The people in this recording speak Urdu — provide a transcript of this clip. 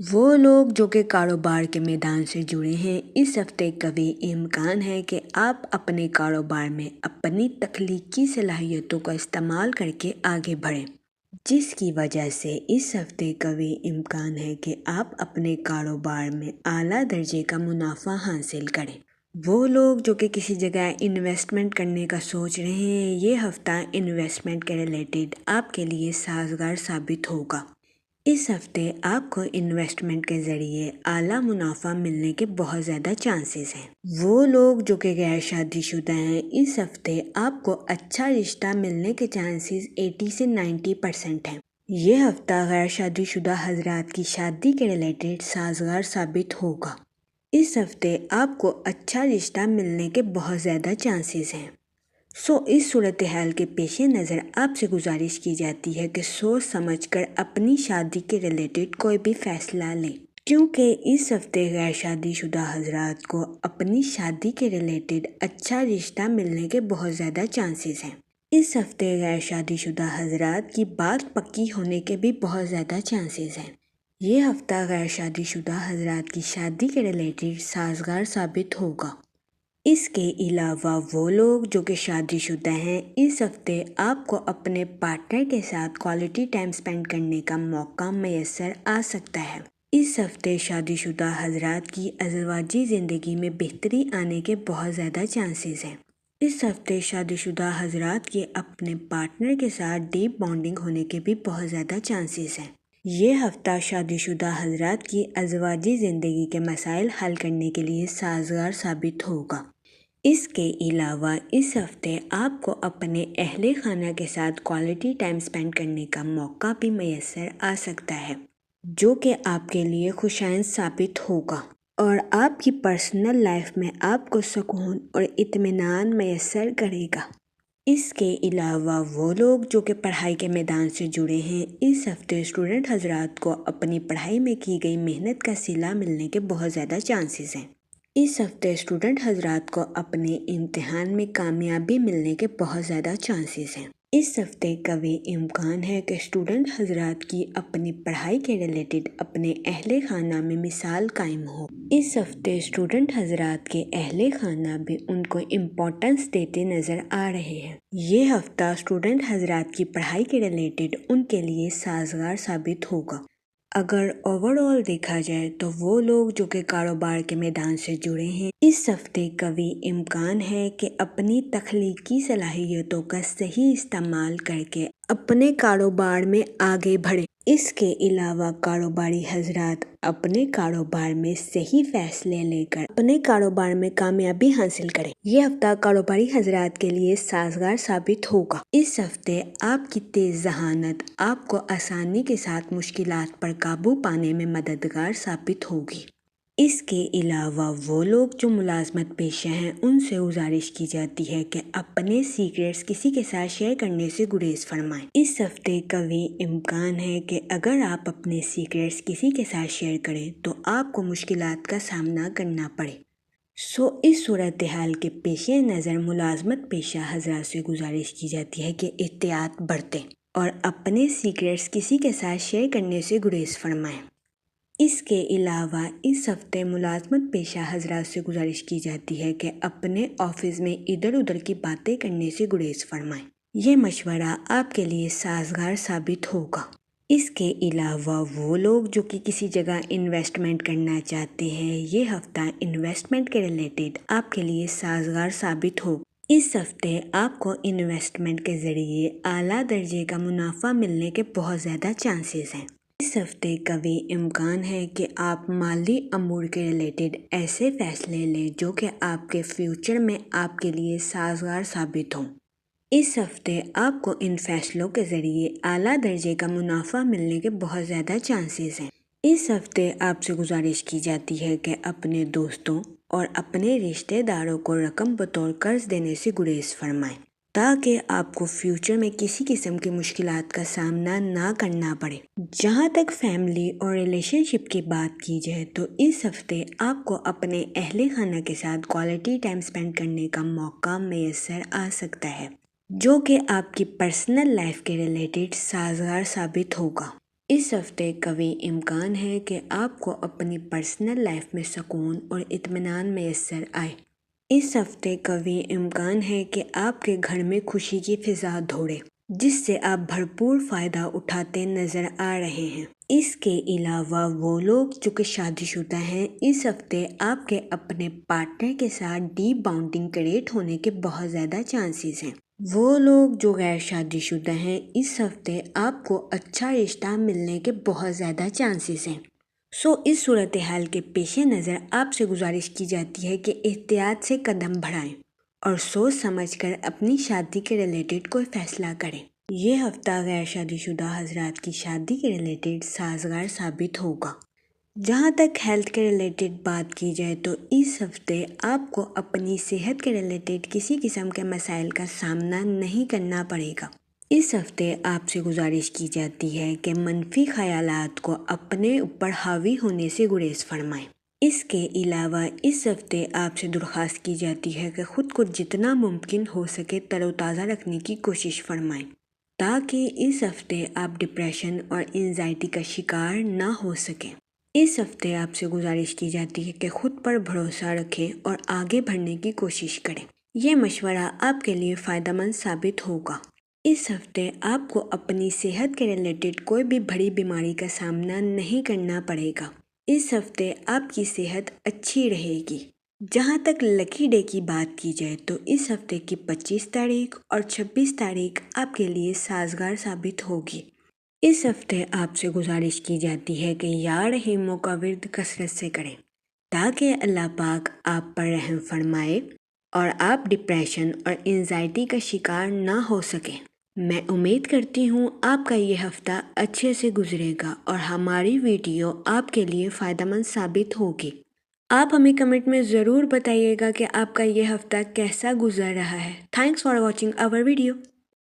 وہ لوگ جو کہ کاروبار کے میدان سے جڑے ہیں، اس ہفتے قوی امکان ہے کہ آپ اپنے کاروبار میں اپنی تخلیقی صلاحیتوں کا استعمال کر کے آگے بڑھیں، جس کی وجہ سے اس ہفتے قوی امکان ہے کہ آپ اپنے کاروبار میں اعلیٰ درجے کا منافع حاصل کریں۔ وہ لوگ جو کہ کسی جگہ انویسٹمنٹ کرنے کا سوچ رہے ہیں، یہ ہفتہ انویسٹمنٹ کے ریلیٹڈ آپ کے لیے سازگار ثابت ہوگا۔ اس ہفتے آپ کو انویسٹمنٹ کے ذریعے اعلیٰ منافع ملنے کے بہت زیادہ چانسز ہیں۔ وہ لوگ جو کہ غیر شادی شدہ ہیں، اس ہفتے آپ کو اچھا رشتہ ملنے کے چانسز 80 سے 90% ہیں۔ یہ ہفتہ غیر شادی شدہ حضرات کی شادی کے ریلیٹڈ سازگار ثابت ہوگا۔ اس ہفتے آپ کو اچھا رشتہ ملنے کے بہت زیادہ چانسز ہیں۔ اس صورتحال کے پیش نظر آپ سے گزارش کی جاتی ہے کہ سوچ سمجھ کر اپنی شادی کے ریلیٹڈ کوئی بھی فیصلہ لیں، کیونکہ اس ہفتے غیر شادی شدہ حضرات کو اپنی شادی کے ریلیٹڈ اچھا رشتہ ملنے کے بہت زیادہ چانسز ہیں۔ اس ہفتے غیر شادی شدہ حضرات کی بات پکی ہونے کے بھی بہت زیادہ چانسز ہیں۔ یہ ہفتہ غیر شادی شدہ حضرات کی شادی کے ریلیٹڈ سازگار ثابت ہوگا۔ اس کے علاوہ وہ لوگ جو کہ شادی شدہ ہیں، اس ہفتے آپ کو اپنے پارٹنر کے ساتھ کوالٹی ٹائم سپینڈ کرنے کا موقع میسر آ سکتا ہے۔ اس ہفتے شادی شدہ حضرات کی ازدواجی زندگی میں بہتری آنے کے بہت زیادہ چانسز ہیں۔ اس ہفتے شادی شدہ حضرات کے اپنے پارٹنر کے ساتھ ڈیپ بانڈنگ ہونے کے بھی بہت زیادہ چانسز ہیں۔ یہ ہفتہ شادی شدہ حضرات کی ازدواجی زندگی کے مسائل حل کرنے کے لیے سازگار ثابت ہوگا۔ اس کے علاوہ اس ہفتے آپ کو اپنے اہل خانہ کے ساتھ کوالٹی ٹائم سپینڈ کرنے کا موقع بھی میسر آ سکتا ہے، جو کہ آپ کے لیے خوشائند ثابت ہوگا اور آپ کی پرسنل لائف میں آپ کو سکون اور اطمینان میسر کرے گا۔ اس کے علاوہ وہ لوگ جو کہ پڑھائی کے میدان سے جڑے ہیں، اس ہفتے اسٹوڈنٹ حضرات کو اپنی پڑھائی میں کی گئی محنت کا صلہ ملنے کے بہت زیادہ چانسز ہیں۔ اس ہفتے اسٹوڈنٹ حضرات کو اپنے امتحان میں کامیابی ملنے کے بہت زیادہ چانسز ہیں۔ اس ہفتے قوی امکان ہے کہ اسٹوڈنٹ حضرات کی اپنی پڑھائی کے ریلیٹڈ اپنے اہل خانہ میں مثال قائم ہو۔ اس ہفتے اسٹوڈنٹ حضرات کے اہل خانہ بھی ان کو امپورٹنس دیتے نظر آ رہے ہیں۔ یہ ہفتہ اسٹوڈنٹ حضرات کی پڑھائی کے ریلیٹڈ ان کے لیے سازگار ثابت ہوگا۔ اگر اوور آل دیکھا جائے تو وہ لوگ جو کہ کاروبار کے میدان سے جڑے ہیں، اس ہفتے قوی امکان ہے کہ اپنی تخلیقی صلاحیتوں کا صحیح استعمال کر کے اپنے کاروبار میں آگے بڑھیں۔ اس کے علاوہ کاروباری حضرات اپنے کاروبار میں صحیح فیصلے لے کر اپنے کاروبار میں کامیابی حاصل کریں۔ یہ ہفتہ کاروباری حضرات کے لیے سازگار ثابت ہوگا۔ اس ہفتے آپ کی تیز ذہانت آپ کو آسانی کے ساتھ مشکلات پر قابو پانے میں مددگار ثابت ہوگی۔ اس کے علاوہ وہ لوگ جو ملازمت پیشہ ہیں، ان سے گزارش کی جاتی ہے کہ اپنے سیکریٹس کسی کے ساتھ شیئر کرنے سے گریز فرمائیں۔ اس ہفتے قوی امکان ہے کہ اگر آپ اپنے سیکریٹس کسی کے ساتھ شیئر کریں تو آپ کو مشکلات کا سامنا کرنا پڑے۔ اس صورتحال کے پیش نظر ملازمت پیشہ حضرات سے گزارش کی جاتی ہے کہ احتیاط برتیں اور اپنے سیکریٹس کسی کے ساتھ شیئر کرنے سے گریز فرمائیں۔ اس کے علاوہ اس ہفتے ملازمت پیشہ حضرات سے گزارش کی جاتی ہے کہ اپنے آفس میں ادھر ادھر کی باتیں کرنے سے گریز فرمائیں۔ یہ مشورہ آپ کے لیے سازگار ثابت ہوگا۔ اس کے علاوہ وہ لوگ جو کہ کسی جگہ انویسٹمنٹ کرنا چاہتے ہیں، یہ ہفتہ انویسٹمنٹ کے ریلیٹڈ آپ کے لیے سازگار ثابت ہوگا۔ اس ہفتے آپ کو انویسٹمنٹ کے ذریعے اعلیٰ درجے کا منافع ملنے کے بہت زیادہ چانسز ہیں۔ اس ہفتے قوی امکان ہے کہ آپ مالی امور کے ریلیٹڈ ایسے فیصلے لیں جو کہ آپ کے فیوچر میں آپ کے لیے سازگار ثابت ہوں۔ اس ہفتے آپ کو ان فیصلوں کے ذریعے اعلیٰ درجے کا منافع ملنے کے بہت زیادہ چانسز ہیں۔ اس ہفتے آپ سے گزارش کی جاتی ہے کہ اپنے دوستوں اور اپنے رشتہ داروں کو رقم بطور قرض دینے سے گریز فرمائیں، تاکہ آپ کو فیوچر میں کسی قسم کی مشکلات کا سامنا نہ کرنا پڑے۔ جہاں تک فیملی اور ریلیشن شپ کی بات کی جائے تو اس ہفتے آپ کو اپنے اہل خانہ کے ساتھ کوالٹی ٹائم سپینڈ کرنے کا موقع میسر آ سکتا ہے، جو کہ آپ کی پرسنل لائف کے ریلیٹڈ سازگار ثابت ہوگا۔ اس ہفتے قوی امکان ہے کہ آپ کو اپنی پرسنل لائف میں سکون اور اطمینان میسر آئے۔ اس ہفتے قوی امکان ہے کہ آپ کے گھر میں خوشی کی فضا دوڑے، جس سے آپ بھرپور فائدہ اٹھاتے نظر آ رہے ہیں۔ اس کے علاوہ وہ لوگ جو کہ شادی شدہ ہیں، اس ہفتے آپ کے اپنے پارٹنر کے ساتھ ڈیپ بانڈنگ کریٹ ہونے کے بہت زیادہ چانسز ہیں۔ وہ لوگ جو غیر شادی شدہ ہیں، اس ہفتے آپ کو اچھا رشتہ ملنے کے بہت زیادہ چانسز ہیں۔ اس صورتحال کے پیش نظر آپ سے گزارش کی جاتی ہے کہ احتیاط سے قدم بڑھائیں اور سوچ سمجھ کر اپنی شادی کے ریلیٹڈ کوئی فیصلہ کریں۔ یہ ہفتہ غیر شادی شدہ حضرات کی شادی کے ریلیٹڈ سازگار ثابت ہوگا۔ جہاں تک ہیلتھ کے ریلیٹڈ بات کی جائے تو اس ہفتے آپ کو اپنی صحت کے ریلیٹڈ کسی قسم کے مسائل کا سامنا نہیں کرنا پڑے گا۔ اس ہفتے آپ سے گزارش کی جاتی ہے کہ منفی خیالات کو اپنے اوپر حاوی ہونے سے گریز فرمائیں۔ اس کے علاوہ اس ہفتے آپ سے درخواست کی جاتی ہے کہ خود کو جتنا ممکن ہو سکے تر و تازہ رکھنے کی کوشش فرمائیں، تاکہ اس ہفتے آپ ڈپریشن اور انزائٹی کا شکار نہ ہو سکیں۔ اس ہفتے آپ سے گزارش کی جاتی ہے کہ خود پر بھروسہ رکھیں اور آگے بڑھنے کی کوشش کریں۔ یہ مشورہ آپ کے لیے فائدہ مند ثابت ہوگا۔ اس ہفتے آپ کو اپنی صحت کے ریلیٹڈ کوئی بھی بڑی بیماری کا سامنا نہیں کرنا پڑے گا۔ اس ہفتے آپ کی صحت اچھی رہے گی۔ جہاں تک لکی ڈے کی بات کی جائے تو اس ہفتے کی 25 تاریخ اور 26 تاریخ آپ کے لیے سازگار ثابت ہوگی۔ اس ہفتے آپ سے گزارش کی جاتی ہے کہ یا رحیموں کا ورد کثرت سے کریں، تاکہ اللہ پاک آپ پر رحم فرمائے اور آپ ڈپریشن اور انزائٹی کا شکار نہ ہو سکیں۔ میں امید کرتی ہوں آپ کا یہ ہفتہ اچھے سے گزرے گا اور ہماری ویڈیو آپ کے لیے فائدہ مند ثابت ہوگی۔ آپ ہمیں کمنٹ میں ضرور بتائیے گا کہ آپ کا یہ ہفتہ کیسا گزر رہا ہے۔ Thanks for watching our video.